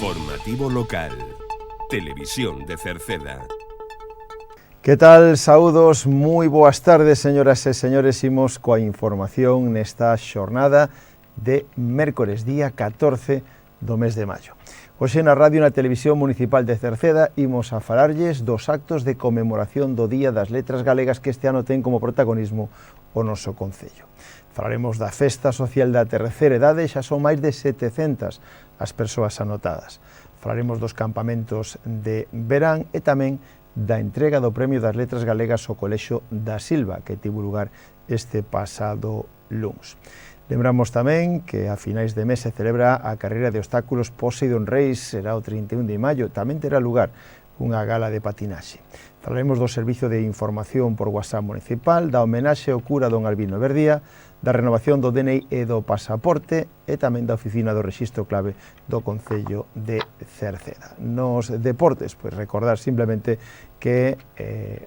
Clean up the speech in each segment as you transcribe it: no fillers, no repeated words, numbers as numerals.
Informativo local. Televisión de Cerceda. Que tal? Saúdos, moi boas tardes, señoras e señores. Imos coa información nesta xornada de mércores, día 14 do mes de maio. Hoxe na radio e na televisión municipal de Cerceda imos a falarlles dos actos de conmemoración do Día das Letras Galegas que este ano ten como protagonismo o noso concello. Falaremos da Festa Social da Terceira Idade, xa son máis de 700 as persoas anotadas. Falaremos dos campamentos de verán e tamén da entrega do Premio das Letras Galegas ao Colexio da Silva, que tivo lugar este pasado luns. Lembramos tamén que a finais de mes se celebra a carreira de obstáculos Poseidon Race, será o 31 de maio, tamén terá lugar unha gala de patinaxe. Falaremos do servizo de información por WhatsApp municipal, da homenaxe ao cura don Albino Verdía, da renovación do DNI e do pasaporte e tamén da oficina do rexistro clave do Concello de Cerceda. Nos deportes, pois recordar simplemente que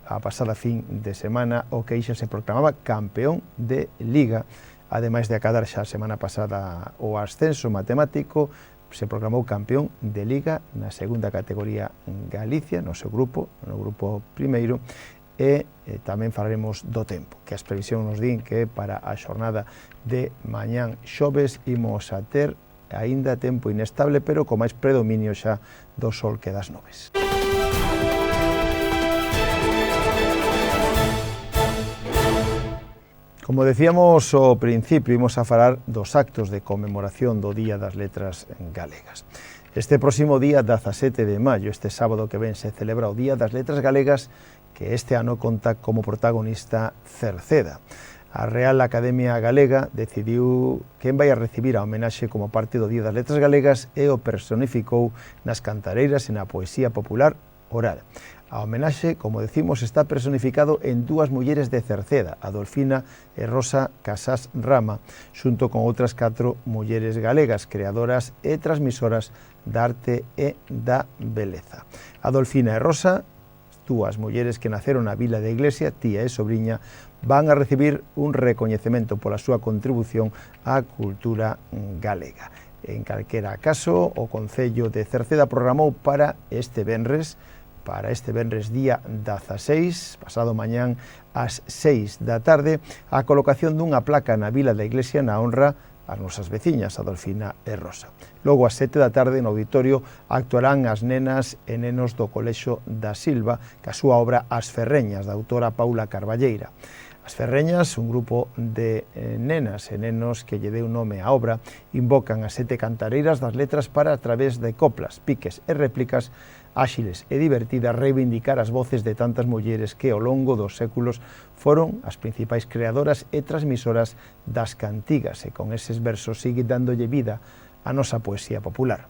a pasada fin de semana o Queixa se proclamaba campeón de Liga, ademais de acadar xa a semana pasada o ascenso matemático, se proclamou campeón de Liga na segunda categoría en Galicia, no seu grupo, no grupo primeiro, e tamén falaremos do tempo, que as previsións nos din que para a xornada de mañán xoves imos a ter aínda tempo inestable, pero con máis predominio xa do sol que das nubes. Como decíamos ao principio, imos a falar dos actos de conmemoración do Día das Letras Galegas. Este próximo día 17 de maio, este sábado que ven, se celebra o Día das Letras Galegas, que este ano conta como protagonista Cerceda. A Real Academia Galega decidiu quen vai a recibir a homenaxe como parte do Día das Letras Galegas e o personificou nas cantareiras e na poesía popular oral. A homenaxe, como decimos, está personificado en dúas mulleres de Cerceda, Adolfina e Rosa Casás Rama, xunto con outras 4 mulleres galegas, creadoras e transmisoras da arte e da beleza. Adolfina e Rosa, dúas mulleres que naceron na vila da Iglesia, tía e sobriña, van a recibir un recoñecemento pola súa contribución á cultura galega. En calquera caso, o Concello de Cerceda programou para este venres día 16, pasado mañán ás 6 da tarde, a colocación dunha placa na vila da Iglesia na honra as nosas veciñas, Adolfina e Rosa. Logo, ás 7 da tarde, no auditorio, actuarán as nenas e nenos do Colexio da Silva, que a súa obra As Ferreñas, da autora Paula Carballeira. As Ferreñas, un grupo de nenas e nenos que lle deu nome á obra, invocan as 7 cantareiras das letras para, a través de coplas, piques e réplicas áxiles e divertidas, reivindicar as voces de tantas mulleres que ao longo dos séculos foron as principais creadoras e transmisoras das cantigas, e con eses versos sigue dándolle vida a nosa poesía popular.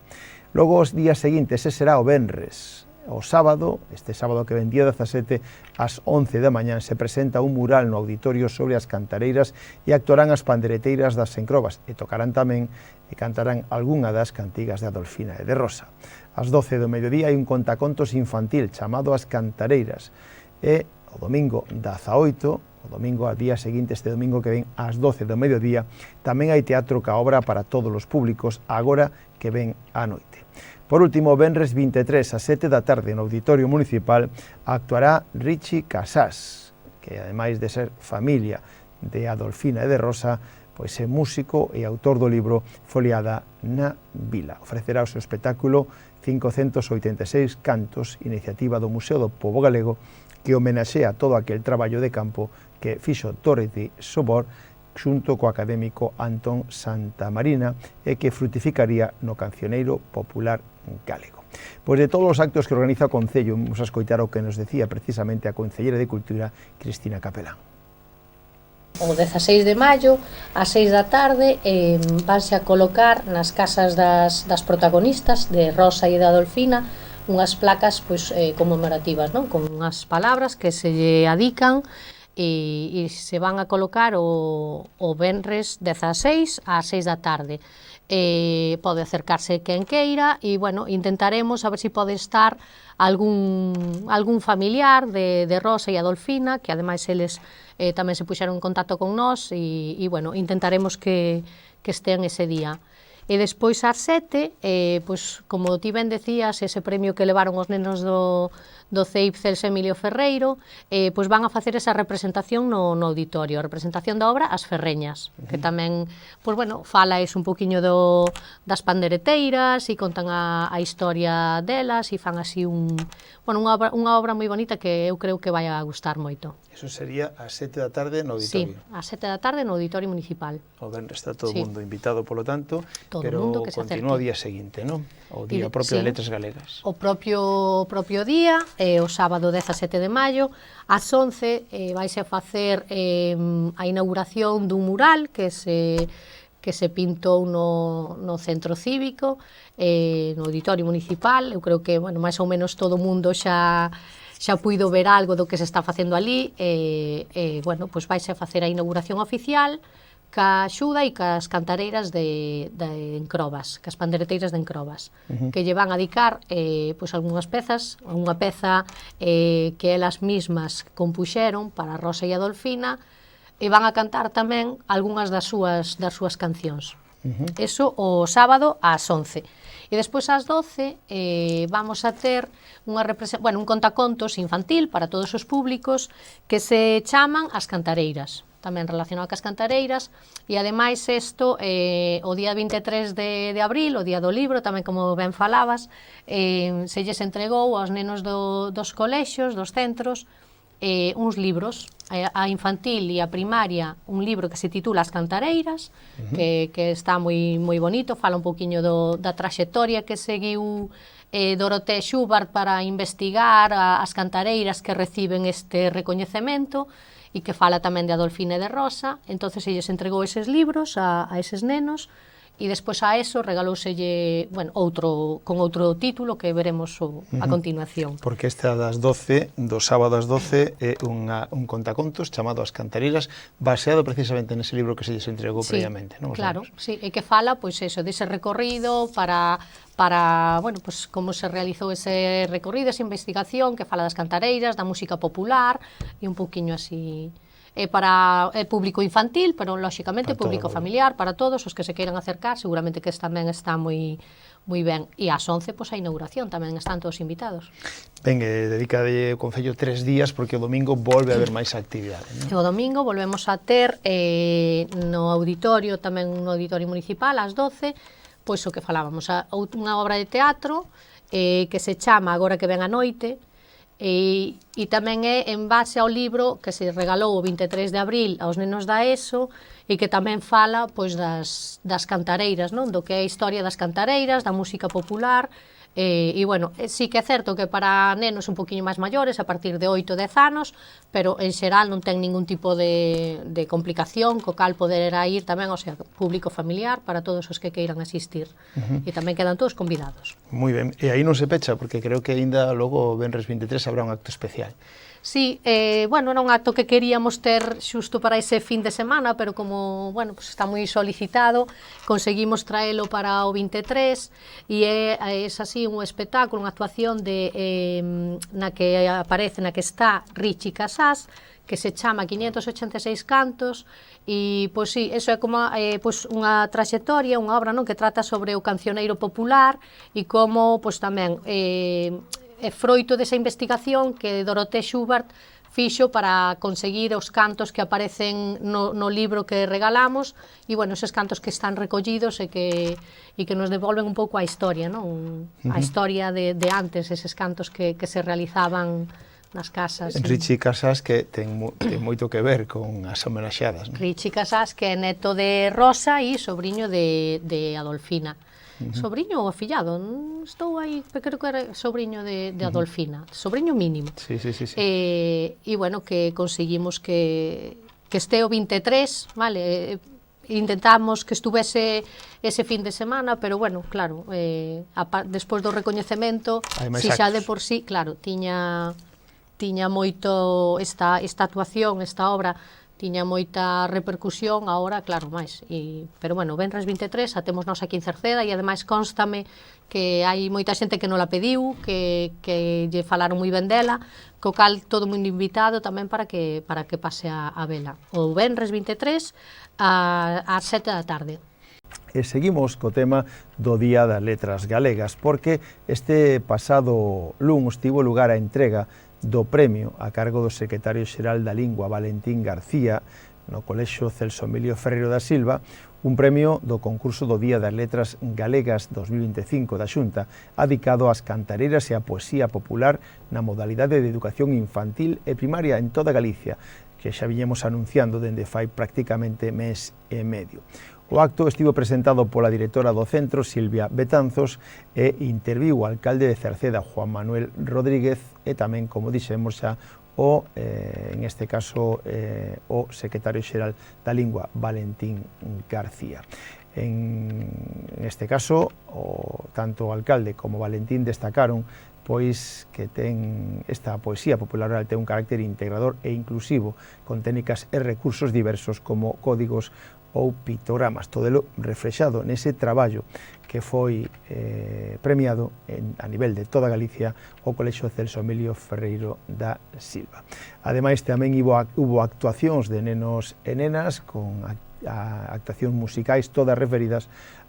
Logo, os días seguintes, ese será o venres. O sábado, este sábado que ven, día 17, ás 11 da mañán, se presenta un mural no auditorio sobre as cantareiras e actuarán as pandereteiras das Encrobas e tocarán tamén e cantarán algunha das cantigas de Adolfina e de Rosa. Ás 12 do mediodía hai un contacontos infantil chamado As Cantareiras e o domingo 18, o domingo al día seguinte, este domingo que ven, ás 12 do mediodía, tamén hai teatro ca obra para todos os públicos, agora que ven á noite. Por último, venres 23 a 7 da tarde no Auditorio Municipal actuará Richi Casás, que ademais de ser familia de Adolfina e de Rosa, pois é músico e autor do libro Foliada na Vila. Ofrecerá o seu espectáculo 586 cantos, iniciativa do Museo do Pobo Galego, que homenaxea todo aquel traballo de campo que fixo Dorothy Sobor xunto co académico Antón Santamarina e que frutificaría no cancioneiro popular galego. Pois de todos os actos que organiza o Concello, vamos a escoitar o que nos decía precisamente a Concellera de Cultura, Cristina Capelán. O 16 de maio, ás 6 da tarde, vanse a colocar nas casas das protagonistas, de Rosa e de Adolfina, unhas placas conmemorativas, non? Con unhas palabras que se lle adican e se van a colocar o venres 16 ás 6 da tarde. Pode acercarse quen queira e, bueno, intentaremos a ver se pode estar algún familiar de Rosa e Adolfina, que ademais eles tamén se puxeron en contacto con nós e bueno, intentaremos que estean ese día. E despois ás 7, pois, como ti ben decías, ese premio que levaron os nenos do CEIP Celso Emilio Ferreiro, pois van a facer esa representación no auditorio, a representación da obra As Ferreñas, que tamén, pois bueno, fala un poquinho das pandereteiras e contan a historia delas e fan así unha obra moi bonita que eu creo que vai a gustar moito. Eso sería ás 7 da tarde no auditorio. Sí, ás 7 da tarde no auditorio municipal. O venres está todo o mundo invitado, polo tanto, todo pero mundo que se continúa o acerque. día seguinte, non? O día propio de Letras Galegas. O propio día, o sábado 17 de maio, ás 11 vaise a facer a inauguración dun mural que se pintou no centro cívico, no auditorio municipal. Eu creo que, bueno, máis ou menos todo o mundo xa puido ver algo do que se está facendo ali, bueno, pois vaise a facer a inauguración oficial ca axuda e cas cantareiras de Encrobas, cas pandereteiras de Encrobas, que lle van a dedicar pois algunhas pezas, unha peza que elas mismas compuxeron para Rosa e Adolfina, e van a cantar tamén algunhas das súas cancións. Eso o sábado ás 11. E despois ás 12 vamos a ter un contacontos infantil para todos os públicos que se chaman As Cantareiras, tamén relacionado cas cantareiras, e ademais isto, o día 23 de abril, o día do libro, tamén como ben falabas, se lles entregou aos nenos dos colexios, dos centros, uns libros, a infantil e a primaria, un libro que se titula As Cantareiras, que está moi bonito, fala un poquinho da traxectoria que seguiu Dorotea Schubart para investigar as cantareiras que reciben este recoñecemento, e que fala tamén de Adolfina e de Rosa. Entonces elles entregou eses libros a eses nenos, e despois a eso regalouselle, bueno, con outro título que veremos a continuación. Porque esta das 12, do sábado ás 12, é un contacontos chamado As Cantareiras, baseado precisamente nese libro que se lles entregou previamente, non? Claro, sí, e que fala, pois eso, dese recorrido para bueno, pues como se realizou ese recorrido, esa investigación, que fala das cantareiras, da música popular, e un poquinho así para público infantil, pero lóxicamente público familiar, para todos os que se queiran acercar, seguramente que tamén está moi ben. E ás 11, pois a inauguración, tamén están todos invitados. Ben, dedícade o Concello 3 días, porque o domingo volve a haber máis actividade, non? O domingo volvemos a ter no auditorio, tamén no auditorio municipal, ás 12, pois o que falábamos, unha obra de teatro que se chama Agora que ven a noite, e tamén é en base ao libro que se regalou o 23 de abril aos nenos da ESO, e que tamén fala pois das cantareiras, non? Do que é a historia das cantareiras, da música popular. E, bueno, sí que é certo que para nenos un poquinho máis maiores, a partir de 8 ou 10 anos, pero en xeral non ten ningún tipo de complicación, co cal poderá ir tamén, o sea, público familiar, para todos os que queiran asistir. E tamén quedan todos convidados. Moi ben, e aí non se pecha, porque creo que aínda logo o venres 23 habrá un acto especial. Sí, bueno, era un acto que queríamos ter xusto para ese fin de semana, pero como, bueno, pues está moi solicitado, conseguimos traelo para o 23, e é así un espectáculo, unha actuación na que aparece, na que está Richie Casas, que se chama 586 cantos, e, pois sí, eso é como pois, unha traxectoria, unha obra, non, que trata sobre o cancioneiro popular, e como, pois tamén, é froito desa investigación que Dorotea Schubart fixo para conseguir os cantos que aparecen no libro que regalamos, e, bueno, eses cantos que están recollidos e que nos devolven un pouco a historia, non? A historia de antes, eses cantos que se realizaban nas casas. Richie Casas, que ten moito que ver con as homenaxeadas, non? Richie Casas, que é neto de Rosa e sobrinho de Adolfina. Sobriño ou afillado, estou aí, creo que era sobriño de Adolfina, sobriño mínimo. Sí. E, bueno, que conseguimos que este o 23, vale, intentamos que estuvese ese fin de semana, pero, bueno, claro, despois do recoñecemento, si xa de por sí, claro, tiña moito esta actuación, esta obra, tiña moita repercusión, agora, claro, máis. Pero, bueno, venres 23, a temos nós aquí en Cerceda, e ademais constame que hai moita xente que non la pediu, que lle falaron moi ben dela, co cal todo mundo invitado tamén para que pase a vela. O venres 23 ás 7 da tarde. E seguimos co tema do Día das Letras Galegas, porque este pasado luns tivo lugar a entrega do premio a cargo do secretario xeral da Lingua Valentín García no Colexio Celso Emilio Ferreiro da Silva, un premio do concurso do Día das Letras Galegas 2025 da Xunta, adicado ás cantareiras e á poesía popular na modalidade de educación infantil e primaria en toda Galicia, que xa viñemos anunciando dende fai prácticamente mes e medio. O acto estivo presentado pola directora do centro, Silvia Betanzos, e interviu o alcalde de Cerceda, Juan Manuel Rodríguez, e tamén, como dixemos xa, en este caso, o secretario xeral da Lingua, Valentín García. En este caso, tanto o alcalde como Valentín destacaron pois que esta poesía popular oral ten un carácter integrador e inclusivo, con técnicas e recursos diversos como códigos ou pictogramas, todo elo reflexado nese traballo que foi premiado a nivel de toda Galicia o Colexio Celso Emilio Ferreiro da Silva. Ademais, tamén hubo actuacións de nenos e nenas con actuacións musicais todas referidas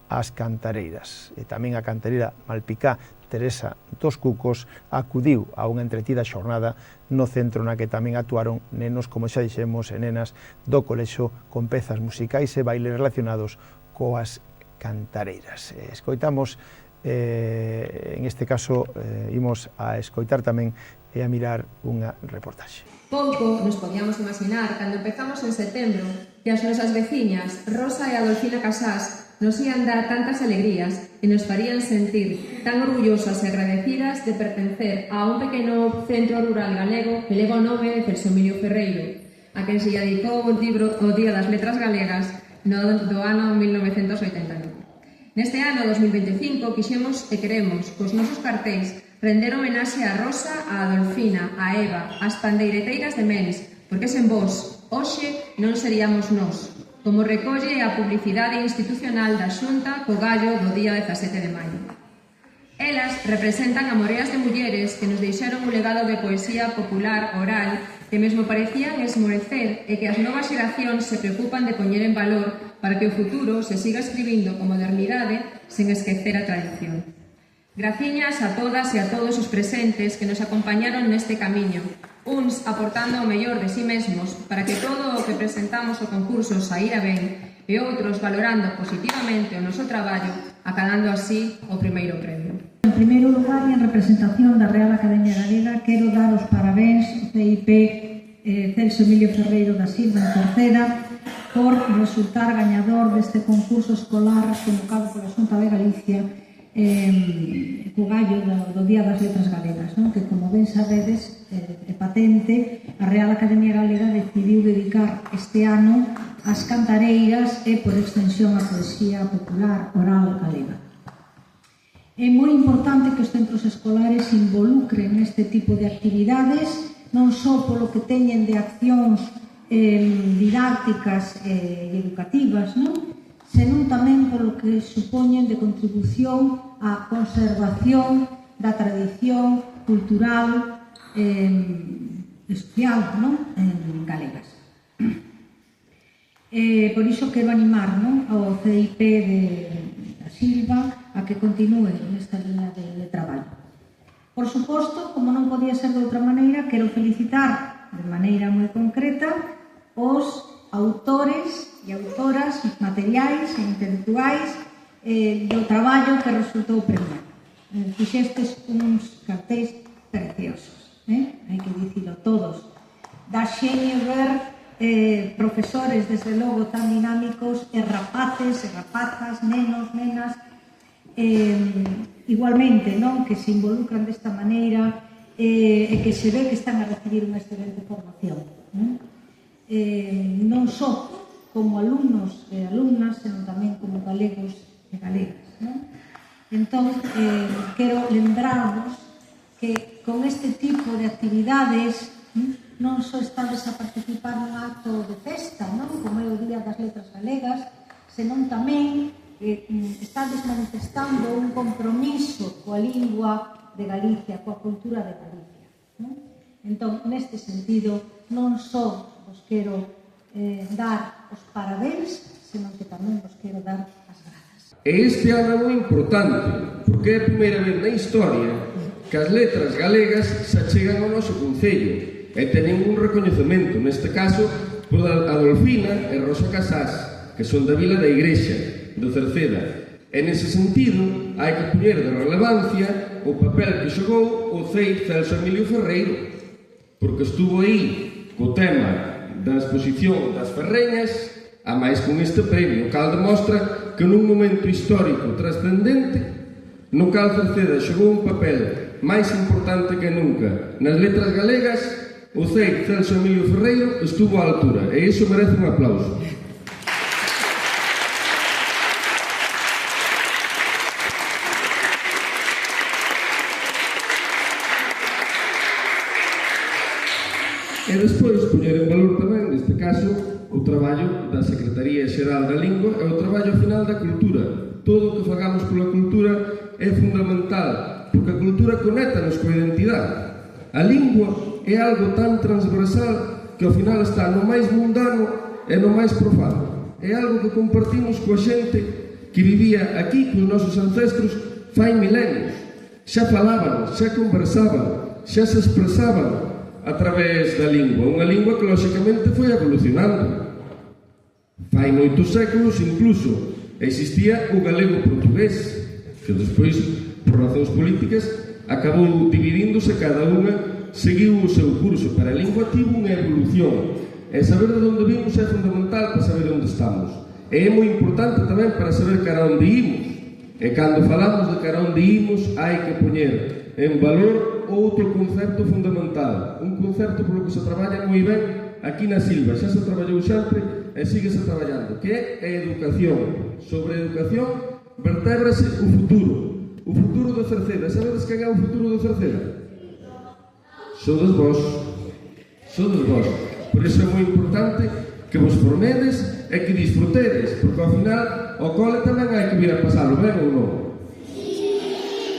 ás cantareiras. E tamén a cantareira malpicá Teresa dos Cucos acudiu a unha entretida xornada no centro na que tamén actuaron nenos, como xa dixemos, e nenas do colexo con pezas musicais e bailes relacionados coas cantareiras. Escoitamos, en este caso, imos a escoitar tamén e a mirar unha reportaxe. Pouco nos podíamos imaginar, cando empezamos en setembro, que as nosas veciñas, Rosa e Adolfina Casás, nos ian dar tantas alegrías e nos farían sentir tan orgullosas e agradecidas de pertencer a un pequeno centro rural galego que leva o nome de Celso Emilio Ferreiro, a quen se lle dedicou o libro O Día das Letras Galegas do ano 1989. Neste ano 2025 quixemos e queremos, cos nosos cartéis, render homenaxe a Rosa, a Adolfina, a Eva, as pandeireteiras de Mens, porque sen vós, hoxe non seríamos nós, como recolle a publicidade institucional da Xunta co gallo do día 17 de maio. Elas representan a moreas de mulleres que nos deixaron un legado de poesía popular oral que mesmo parecían esmorecer e que as novas xeracións se preocupan de poñer en valor para que o futuro se siga escribindo con modernidade sen esquecer a tradición. Graciñas a todas e a todos os presentes que nos acompañaron neste camiño, uns aportando o mellor de si mesmos para que todo o que presentamos o concurso saíra ben e outros valorando positivamente o noso traballo, acadando así o primeiro premio. En primeiro lugar, e en representación da Real Academia Galega, quero dar os parabéns ao CIP Celso Emilio Ferreiro da Silva en Cerceda por resultar gañador deste concurso escolar convocado pola Xunta de Galicia co gallo do Día das Letras Galegas, non? Que, como ben sabedes, é patente, a Real Academia Galega decidiu dedicar este ano ás cantareiras e, por extensión, a poesía popular oral galega. É moi importante que os centros escolares se involucren neste tipo de actividades, non só polo que teñen de accións didácticas e educativas, non? Senón tamén polo que supoñen de contribución á conservación da tradición cultural e social, non? Galegas. Por iso quero animar, non? Ao CIP da Silva a que continúe nesta liña de traballo. Por suposto, como non podía ser de outra maneira, quero felicitar de maneira moi concreta os autores e autoras materiais e intelectuais do traballo que resultou premiado. Fixestes uns cartéis preciosos, hai que dicilo todos. Da xenio ver profesores, desde logo, tan dinámicos, e rapaces e rapazas, nenos, nenas, igualmente, non? Que se involucran desta maneira e que se ve que están a recibir unha excelente formación. Non só como alumnos e alumnas, senón tamén como galegos e galegas. Entón, quero lembrarvos que con este tipo de actividades non só estades a participar nun acto de festa, como é o Día das Letras Galegas, senón tamén estades manifestando un compromiso coa lingua de Galicia, coa cultura de Galicia. Entón, neste sentido, non só vos quero dar os parabéns, senón que tamén vos quero dar as grazas. E este ano é moi importante, porque é a primeira vez na historia que as letras galegas se achegan ao noso concello e teñen un recoñecemento, neste caso por Adolfina e Rosa Casás, que son da Vila da Igrexa, do Cerceda. E nese sentido hai que poñer de relevancia o papel que xogou o CEI Celso Emilio Ferreiro, porque estuvo aí co tema da exposición das Ferreñas, a máis con este premio, o cal demostra que nun momento histórico trascendente no cal Cerceda xogou un papel máis importante que nunca nas letras galegas, o CEI Celso Emilio Ferreiro estuvo á altura, e iso merece un aplauso. E despois poñer en valor tamén, neste caso, o traballo da Secretaría Xeral da Lingua e o traballo final da cultura. Todo o que fagamos pola cultura é fundamental, porque a cultura conéctanos coa identidade. A lingua é algo tan transversal que ao final está no máis mundano e no máis profano. É algo que compartimos coa xente que vivía aquí, cos nosos ancestros, fai milenios. Xa falaban, xa conversaban, xa se expresaban a través da lingua, unha lingua que lóxicamente foi evolucionando. Fai moitos séculos incluso existía o galego portugués, que despois, por razóns políticas, acabou dividíndose, cada unha seguiu o seu curso, pero a lingua tivo unha evolución, e saber de onde vimos é fundamental para saber onde estamos, e é moi importante tamén para saber cara onde imos, e cando falamos de cara onde imos hai que poñer en valor outro concepto fundamental, un concepto polo que se traballa moi ben aquí na Silva, xa se traballou sempre e síguese traballando, que é a educación. Sobre a educación vertébrase o futuro do Cerceda. Sabedes quen é o futuro do Cerceda? Sodes vos. Por iso é moi importante que vos formedes e que disfrutedes, porque ao final o cole tamén hai que vir a pasalo ben ou non?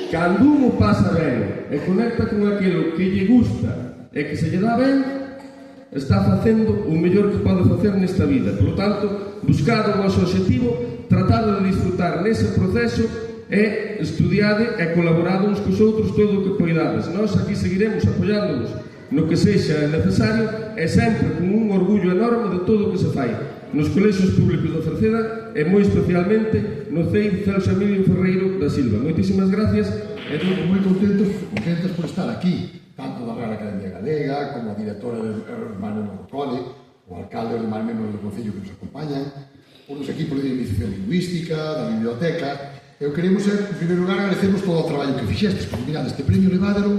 Cando un o pasa ben e conecta con aquilo que lle gusta e que se lle dá ben, está facendo o mellor que pode facer nesta vida. Por tanto, buscado o vosso objetivo, tratado de disfrutar nese proceso e estudiade e colaborado uns cos outros todo o que poidades. Nós aquí seguiremos apoiándonos no que sexa necesario e sempre con un orgullo enorme de todo o que se fai nos colexios públicos da Cerceda e moi especialmente no CEI Celso Emilio Ferreiro da Silva. Moitísimas gracias e estamos moi contentos por estar aquí, tanto da Real Academia Galega como a directora do Hermano do Cole, o alcalde e os demais membros do Concello que nos acompañan, os equipos de iniciación lingüística, da biblioteca. Eu queremos, en primeiro lugar, agradecemos todo o traballo que fixestes, porque mirad, este premio levádero,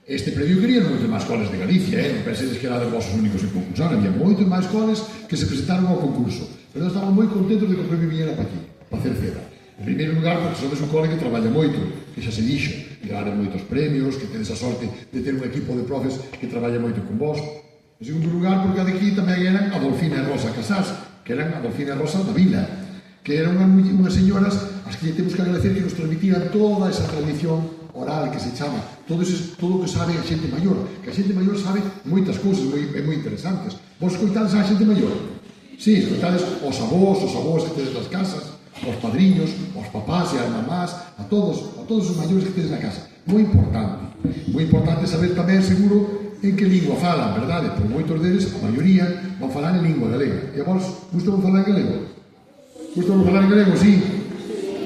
este premio querían moitos máis coles de Galicia, non pensedes que era de vosos únicos en concursar, había moitos máis coles que se presentaron ao concurso, pero nós estamos moi contentos de que o premio viñera para aquí, para Cerceda. En primeiro lugar, porque sodes un cole que traballa moito, que xa se dixo, que ganan moitos premios, que tedes a sorte de ter un equipo de profes que traballa moito con vos. En segundo lugar, porque aquí tamén eran Adolfina e Rosa Casás, que eran Adolfina e Rosa da Vila, que eran unhas señoras as que temos que agradecer que nos transmitiran toda esa tradición oral que se chama, todo o que sabe a xente maior, que a xente maior sabe moitas cousas moi interesantes. Vos escoitades a xente maior? Sí, escoitades os avós que tedes nas casas, os padriños, os papás e as mamás, a todos os maiores que tedes na casa. Moi importante saber tamén, seguro, en que lingua falan, verdade? Por moitos deles, a maioría, van falar en lingua galega. E a vos, gustou falar en galego? Gustou falar en galego, sí?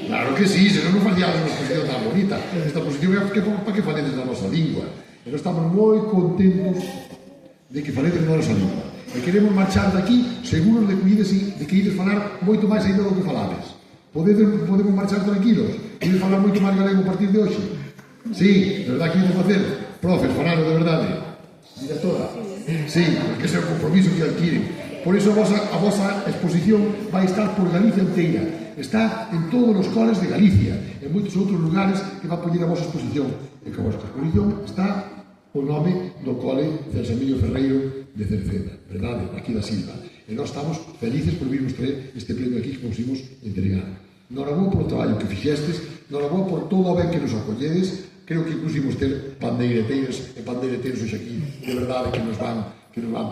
Claro que sí, senón non facíamos unha exposición tan bonita. Esta exposición é para que faledes na nosa lingua. E nós estamos moi contentos de que faledes na nosa lingua. E queremos marchar daqui seguros de que ides falar moito máis ainda do que falades. Podemos marchar tranquilos? Ides falar moito máis galego a partir de hoxe? Sí, de verdade que ides facer? Profes, falalo de verdade? Directora? Sí, porque ese é o compromiso que adquiren. Por iso a vosa exposición vai estar por Galicia inteira. Está en todos os coles de Galicia, en moitos outros lugares que va a poñer a vosa exposición. E que a vosa exposición está o nome do cole Celso Emilio Ferreiro de Cerceda, verdade, aquí da Silva. E nós estamos felices por virmos traer este premio aquí que conseguimos entregar. Norabó por o traballo que fixestes, norabó por todo o ben que nos acolledes. Creo que incluso imos ter pandeireteiros e pandeireteiros hoxe aquí, de verdade, que nos van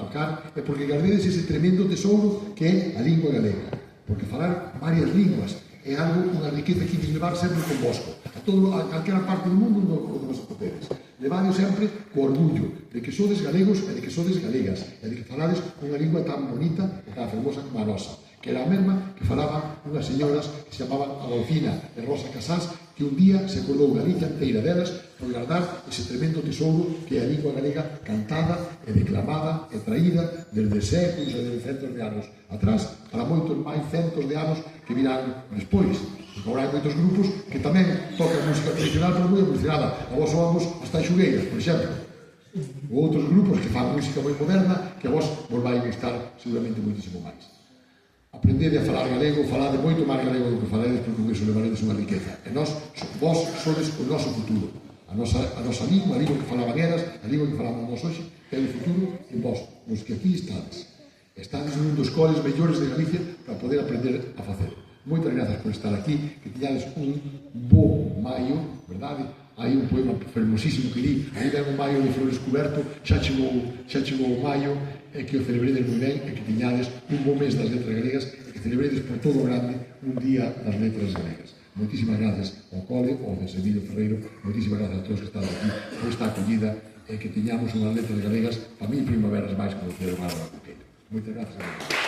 tocar, e porque gardedes ese tremendo tesouro que é a lingua galega. Porque falar varias linguas é algo, unha riqueza que ides levar sempre convosco, a calquera parte do mundo onde vos podedes. Levade sempre co orgullo de que sodes galegos e de que sodes galegas, e de que falades unha lingua tan bonita e tan fermosa como a nosa, que era a mesma que falaban unhas señoras que se chamaban Adolfina e Rosa Casás, que un día se acordou Galicia inteira delas por guardar ese tremendo tesouro que é a lingua galega cantada e declamada e traída desde séculos e desde centos de anos atrás para moitos máis centos de anos que virán despois. Porque agora hai moitos grupos que tamén tocan música tradicional pero moi evolucionada. A vos somos as Tanxugueiras, por exemplo. Ou outros grupos que fan música moi moderna que a vos vai gustar seguramente moitísimo máis. Aprendede a falar galego, falade moito máis galego do que falaredes, porque con iso levaredes unha riqueza. E vos sodes o noso futuro. A nosa lingua, a lingua que falaban eras, a lingua que falamos nós hoxe, é o futuro en vos, nos que aquí estades. Estades nun dos coles mellores de Galicia para poder aprender a facer. Moitas grazas por estar aquí, que tiñades un bo maio, verdade? Hai un poema fermosísimo que di, aí ven un maio de flores cuberto, xa chegou o maio, e que o celebredes moi ben, e que tiñades un bo mes das letras galegas, e que celebredes por todo o grande un día das letras galegas. Moitísimas gracias ao cole, ao José Emilio Ferreiro, moitísimas gracias a todos que están aquí por esta acollida, e que tiñamos unhas letras galegas para mí primaveras máis como decía o Mário da Coqueira. Moitas gracias a todos.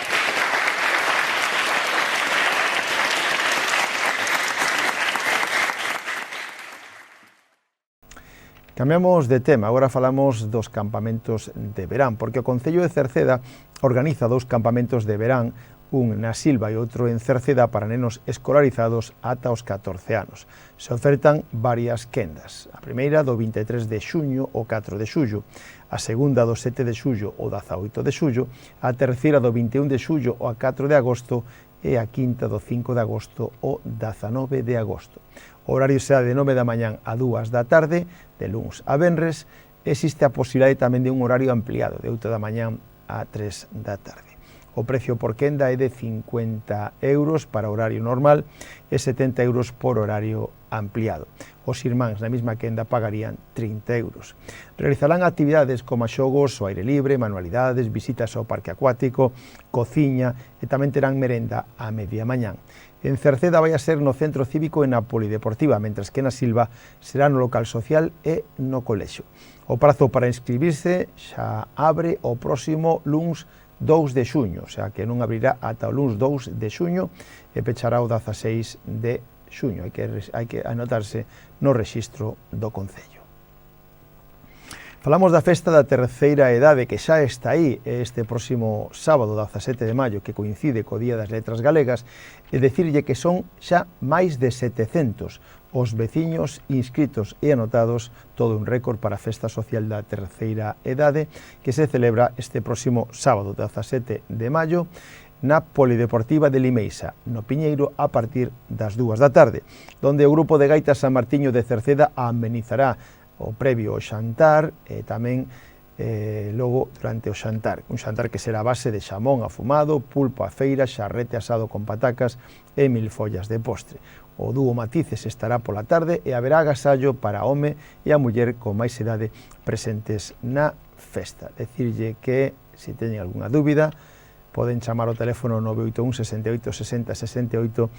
Cambiamos de tema, agora falamos dos campamentos de verán, porque o Concello de Cerceda organiza dous campamentos de verán, un na Silva e outro en Cerceda para nenos escolarizados ata os 14 anos. Se ofertan varias quendas, a primeira do 23 de xuño ao 4 de xullo, a segunda do 7 de xullo ao 18 de xullo, a terceira do 21 de xullo ao 4 de agosto e a quinta do 5 de agosto ao 19 de agosto. O horario será de 9 da mañán a 2 da tarde, de luns a venres. Existe a posibilidade tamén de un horario ampliado, de 8 da mañán a 3 da tarde. O precio por quenda é de 50 euros para horario normal e 70 euros por horario ampliado. Os irmáns na mesma quenda pagarían 30 euros. Realizarán actividades como xogos ao aire libre, manualidades, visitas ao parque acuático, cociña e tamén terán merenda a media mañán. En Cerceda vai a ser no Centro Cívico e na Polideportiva, mentras que na Silva será no local social e no colexio. O prazo para inscribirse xa abre o próximo luns 2 de xuño, o sea que non abrirá ata o luns 2 de xuño e pechará o 16 de xuño. Hai que anotarse no rexistro do Concello. Falamos da festa da terceira idade que xa está aí este próximo sábado 17 de maio que coincide co Día das Letras Galegas e dicirlle que son xa máis de 700 os veciños inscritos e anotados, todo un récord para a festa social da terceira idade que se celebra este próximo sábado 17 de maio na Polideportiva de Limeixa, no Piñeiro, a partir das 2 da tarde, donde o grupo de gaitas San Martiño de Cerceda amenizará o previo ao xantar e tamén logo durante o xantar. Un xantar que será a base de xamón afumado, pulpo a feira, xarrete asado con patacas e 1000 follas de postre. O dúo Matices estará pola tarde e haberá agasallo para a home e a muller con máis idade presentes na festa. Decirlle que, se teñen algunha dúbida, poden chamar ao teléfono 981 68 60 68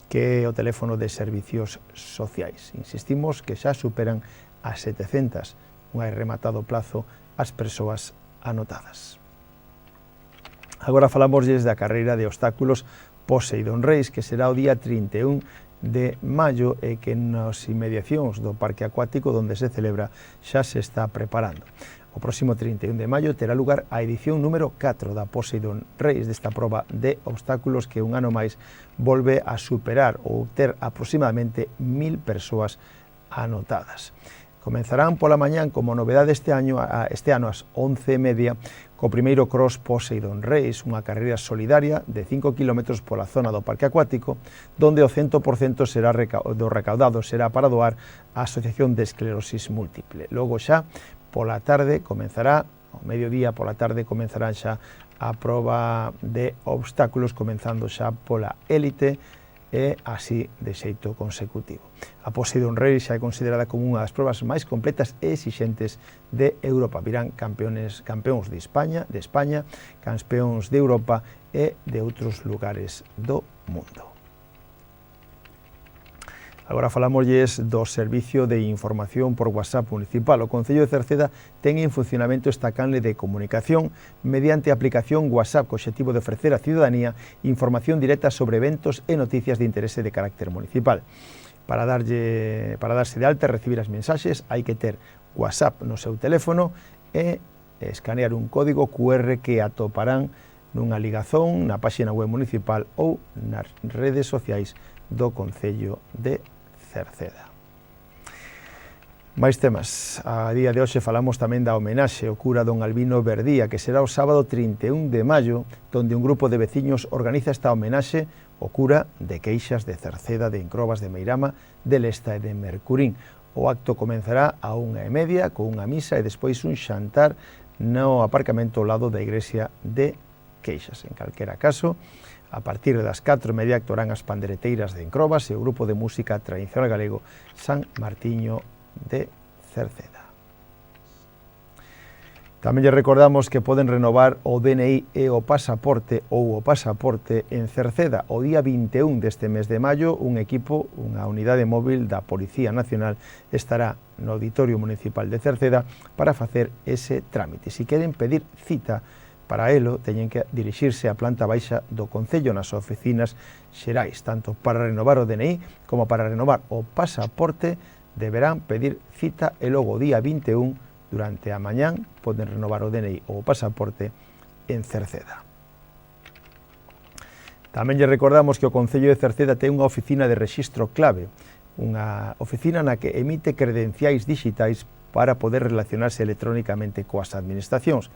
que é o teléfono de servicios sociais. Insistimos que xa superan a 700, unha vez rematado o plazo, as persoas anotadas. Agora falamos da carreira de obstáculos Poseidón Reis, que será o día 31 de maio e que nas inmediacións do Parque Acuático onde se celebra xa se está preparando. O próximo 31 de maio terá lugar a edición número 4 da Poseidón Reis, desta proba de obstáculos que un ano máis volve a superar ou ter aproximadamente 1000 persoas anotadas. Comenzarán pola mañán como novedade este ano ás 11:30 co primeiro cross Poseidón Reis, unha carreira solidaria de 5 km pola zona do Parque Acuático, donde o 100% do recaudado será para doar á Asociación de Esclerosis Múltiple. Logo xa, pola tarde, comenzará, ao mediodía pola tarde, comenzarán xa a proba de obstáculos, comenzando xa pola élite, e así de xeito consecutivo. A Poseidón Reis xa é considerada como unha das probas máis completas e exixentes de Europa. Virán campeóns de España, campeóns de Europa e de outros lugares do mundo. Agora falámosles do Servicio de Información por WhatsApp Municipal. O Concello de Cerceda ten en funcionamento esta canle de comunicación mediante a aplicación WhatsApp co obxectivo de ofrecer á ciudadanía información directa sobre eventos e noticias de interese de carácter municipal. Para darse de alta e recibir as mensaxes hai que ter WhatsApp no seu teléfono e escanear un código QR que atoparán nunha ligazón na páxina web municipal ou nas redes sociais do Concello de Cerceda. Mais temas. A día de hoxe falamos tamén da homenaxe ao cura don Albino Verdía, que será o sábado 31 de maio, donde un grupo de veciños organiza esta homenaxe ao cura de Queixas, de Cerceda, de Encrobas, de Meirama, de Lesta e de Mercurín. O acto comenzará a 1:30 con unha misa e despois un xantar no aparcamento ao lado da igrexa de Queixas. En calquera caso, a partir das 4:30 actuarán as pandereteiras de Encrobas e o grupo de música tradicional galego San Martiño de Cerceda. Tamén lle recordamos que poden renovar o DNI e o pasaporte ou o pasaporte en Cerceda. O día 21 deste mes de maio, un equipo, unha unidade móvil da Policía Nacional estará no Auditorio Municipal de Cerceda para facer ese trámite. Se queren pedir cita para elo, teñen que dirixirse á planta baixa do Concello nas oficinas xerais, tanto para renovar o DNI como para renovar o pasaporte. Deberán pedir cita e logo o día 21 durante a mañán poden renovar o DNI ou o pasaporte en Cerceda. Tamén lle recordamos que o Concello de Cerceda ten unha oficina de rexistro clave, unha oficina na que emite credenciais digitais para poder relacionarse electrónicamente coas administracións.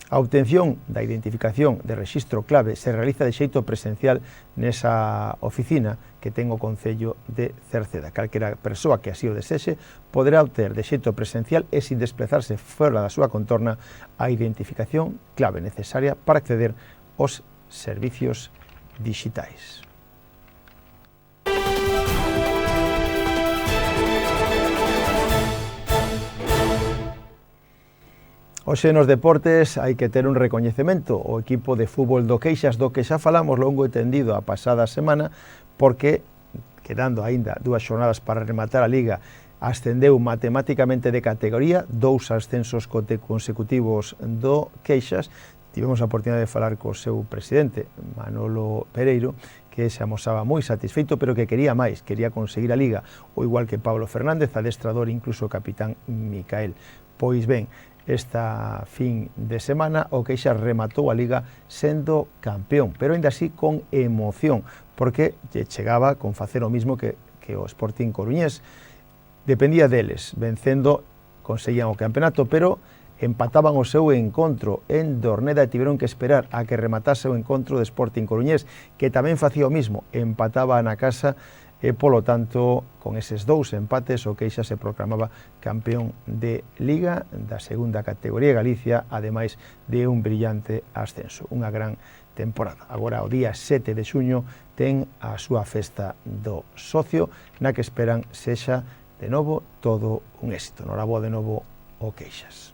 A obtención da identificación de rexistro clave se realiza de xeito presencial nesa oficina que ten o Concello de Cerceda. Calquera persoa que así o desexe poderá obter de xeito presencial e sin desplazarse fora da súa contorna a identificación clave necesaria para acceder aos servicios digitais. Hoxe nos deportes hai que ter un recoñecemento ao equipo de fútbol do Queixas, do que xa falamos longo e tendido a pasada semana, porque, quedando aínda 2 xornadas para rematar a Liga, ascendeu matemáticamente de categoría, 2 ascensos consecutivos do Queixas. Tivemos a oportunidade de falar co seu presidente, Manolo Pereiro, que se amosaba moi satisfeito, pero que quería máis, quería conseguir a Liga, o igual que Pablo Fernández, adestrador, incluso o capitán Micael. Pois ben, esta fin de semana o Queixas rematou a Liga sendo campeón, pero ainda así con emoción, porque lle chegaba con facer o mismo que o Sporting Coruñés. Dependía deles, vencendo conseguían o campeonato, pero empataban o seu encontro en Dorneda e tiveron que esperar a que rematase o encontro de Sporting Coruñés, que tamén facía o mismo, empataba na casa e, polo tanto, con eses 2 empates, o Queixas se proclamaba campeón de Liga da segunda categoría de Galicia, ademais de un brillante ascenso, unha gran temporada. Agora, o día 7 de xuño, ten a súa festa do socio, na que esperan sexa, de novo, todo un éxito. Noraboa de novo o Queixas.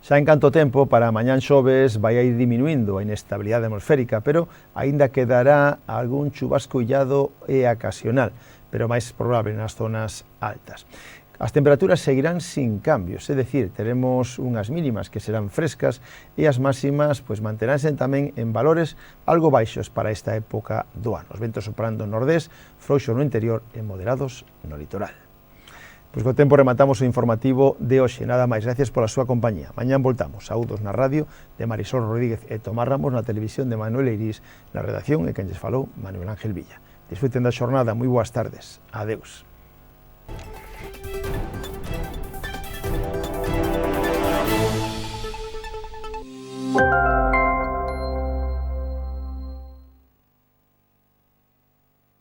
Xa en canto tempo, para mañán xoves vai a ir diminuindo a inestabilidade atmosférica, pero aínda quedará algún chubasco illado e ocasional, pero máis probable nas zonas altas. As temperaturas seguirán sin cambios, é dicir, teremos unhas mínimas que serán frescas e as máximas manteránse tamén en valores algo baixos para esta época do ano. Os ventos soprando nordés, frouxo no interior e moderados no litoral. Pois co tempo rematamos o informativo de hoxe. Nada máis, gracias pola súa compañía. Mañán voltamos. Saúdos na radio de Marisol Rodríguez e Tomás Ramos, na televisión de Manuel Eirís, na redacción e quen lles falou, Manuel Ángel Villa. Disfruten da xornada, moi boas tardes. Adeus.